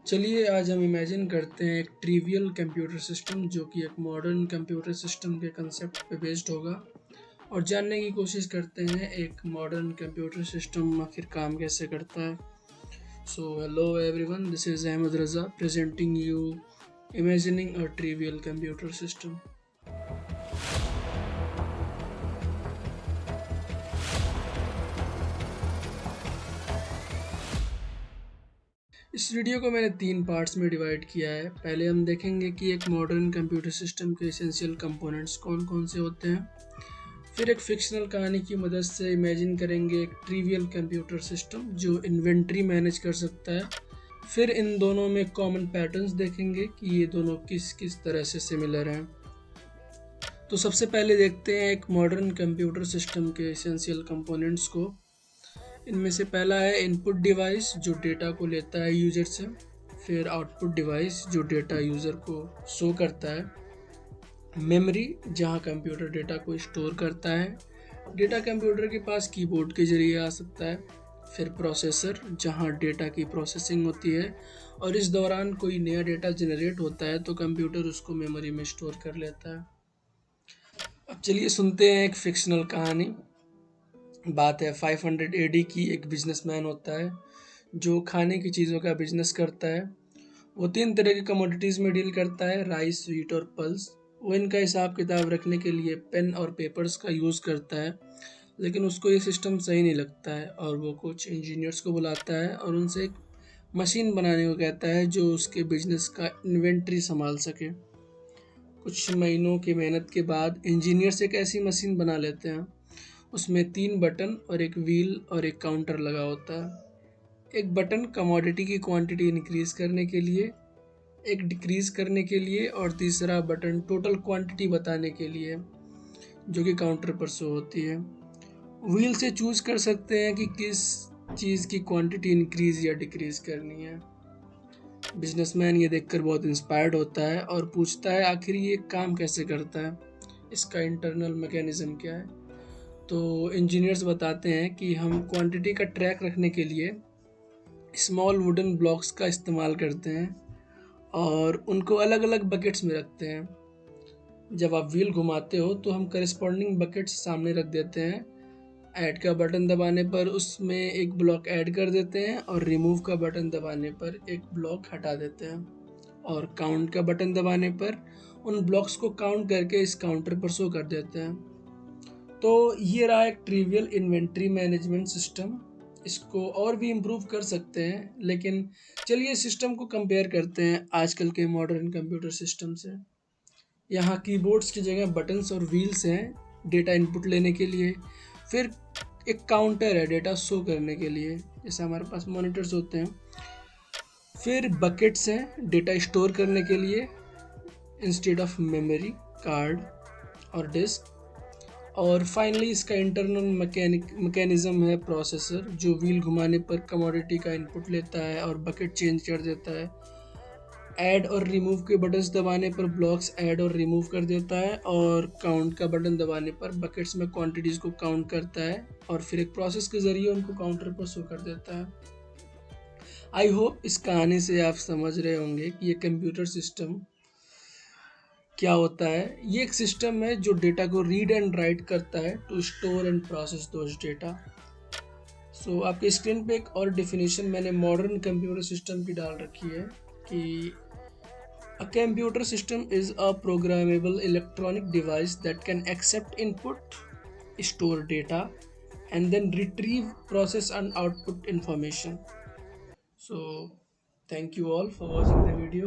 चलिए आज हम इमेजिन करते हैं एक ट्रिवियल कंप्यूटर सिस्टम जो कि एक मॉडर्न कंप्यूटर सिस्टम के कंसेप्ट पे बेस्ड होगा और जानने की कोशिश करते हैं एक मॉडर्न कंप्यूटर सिस्टम आखिर काम कैसे करता है। So hello everyone, this is Ahmad Raza presenting you imagining a trivial computer system. इस वीडियो को मैंने 3 पार्ट्स में डिवाइड किया है। पहले हम देखेंगे कि एक मॉडर्न कंप्यूटर सिस्टम के एसेंशियल कंपोनेंट्स कौन कौन से होते हैं। फिर एक फिक्शनल कहानी की मदद से इमेजिन करेंगे एक ट्रिवियल कंप्यूटर सिस्टम जो इन्वेंट्री मैनेज कर सकता है। फिर इन दोनों में कॉमन पैटर्न्स देखेंगे कि ये दोनों किस किस तरह से सिमिलर हैं। तो सबसे पहले देखते हैं एक मॉडर्न कंप्यूटर सिस्टम के एसेंशियल कंपोनेंट्स को। इनमें से पहला है इनपुट डिवाइस जो डेटा को लेता है यूज़र से। फिर आउटपुट डिवाइस जो डेटा यूज़र को शो करता है। मेमोरी जहां कंप्यूटर डेटा को स्टोर करता है। डेटा कंप्यूटर के पास कीबोर्ड के जरिए आ सकता है। फिर प्रोसेसर जहां डेटा की प्रोसेसिंग होती है और इस दौरान कोई नया डेटा जनरेट होता है तो कंप्यूटर उसको मेमोरी में स्टोर कर लेता है। अब चलिए सुनते हैं एक फिक्शनल कहानी। बात है 500 एडी की। एक बिजनेसमैन होता है जो खाने की चीज़ों का बिजनेस करता है। वो 3 तरह की कमोडिटीज़ में डील करता है, राइस, व्हीट और पल्स। वो इनका हिसाब किताब रखने के लिए पेन और पेपर्स का यूज़ करता है, लेकिन उसको ये सिस्टम सही नहीं लगता है और वो कुछ इंजीनियर्स को बुलाता है और उनसे एक मशीन बनाने को कहता है जो उसके बिजनेस का इन्वेंट्री संभाल सके। कुछ महीनों की मेहनत के बाद इंजीनियर्स एक ऐसी मशीन बना लेते हैं। उसमें 3 बटन और एक व्हील और एक काउंटर लगा होता है। एक बटन कमोडिटी की क्वांटिटी इंक्रीज करने के लिए, एक डिक्रीज करने के लिए और तीसरा बटन टोटल क्वांटिटी बताने के लिए जो कि काउंटर पर शो होती है। व्हील से चूज कर सकते हैं कि किस चीज़ की क्वांटिटी इंक्रीज या डिक्रीज करनी है। बिजनेसमैन ये देखकर बहुत इंस्पायर्ड होता है और पूछता है आखिर ये काम कैसे करता है, इसका इंटरनल मैकेनिज्म क्या है। तो इंजीनियर्स बताते हैं कि हम क्वांटिटी का ट्रैक रखने के लिए स्मॉल वुडन ब्लॉक्स का इस्तेमाल करते हैं और उनको अलग अलग बकेट्स में रखते हैं। जब आप व्हील घुमाते हो तो हम करस्पॉन्डिंग बकेट्स सामने रख देते हैं। ऐड का बटन दबाने पर उसमें एक ब्लॉक ऐड कर देते हैं और रिमूव का बटन दबाने पर एक ब्लॉक हटा देते हैं और काउंट का बटन दबाने पर उन ब्लॉक्स को काउंट करके इस काउंटर पर शो कर देते हैं। तो ये रहा एक ट्रिवियल इन्वेंट्री मैनेजमेंट सिस्टम। इसको और भी इम्प्रूव कर सकते हैं, लेकिन चलिए सिस्टम को कंपेयर करते हैं आजकल के मॉडर्न कंप्यूटर सिस्टम से। यहाँ कीबोर्ड्स की जगह बटन्स और व्हील्स हैं डेटा इनपुट लेने के लिए। फिर एक काउंटर है डेटा शो करने के लिए, जैसे हमारे पास मॉनिटर्स होते हैं। फिर बकेट्स हैं डेटा स्टोर करने के लिए इंस्टेड ऑफ मेमोरी कार्ड और डिस्क। और फाइनली इसका इंटरनल मैकेनिज्म है प्रोसेसर जो व्हील घुमाने पर कमोडिटी का इनपुट लेता है और बकेट चेंज कर देता है। ऐड और रिमूव के बटन्स दबाने पर ब्लॉक्स ऐड और रिमूव कर देता है और काउंट का बटन दबाने पर बकेट्स में क्वांटिटीज़ को काउंट करता है और फिर एक प्रोसेस के ज़रिए उनको काउंटर पर शो कर देता है। आई होप इस कहानी से आप समझ रहे होंगे कि ये कंप्यूटर सिस्टम क्या होता है। ये एक सिस्टम है जो डेटा को रीड एंड राइट करता है to store and process those data. So आपके स्क्रीन पे एक और डेफिनेशन मैंने मॉडर्न कंप्यूटर सिस्टम की डाल रखी है कि a computer system is a programmable electronic device that can accept input, store data, and then retrieve, process, and output information. So, thank you all for watching the video.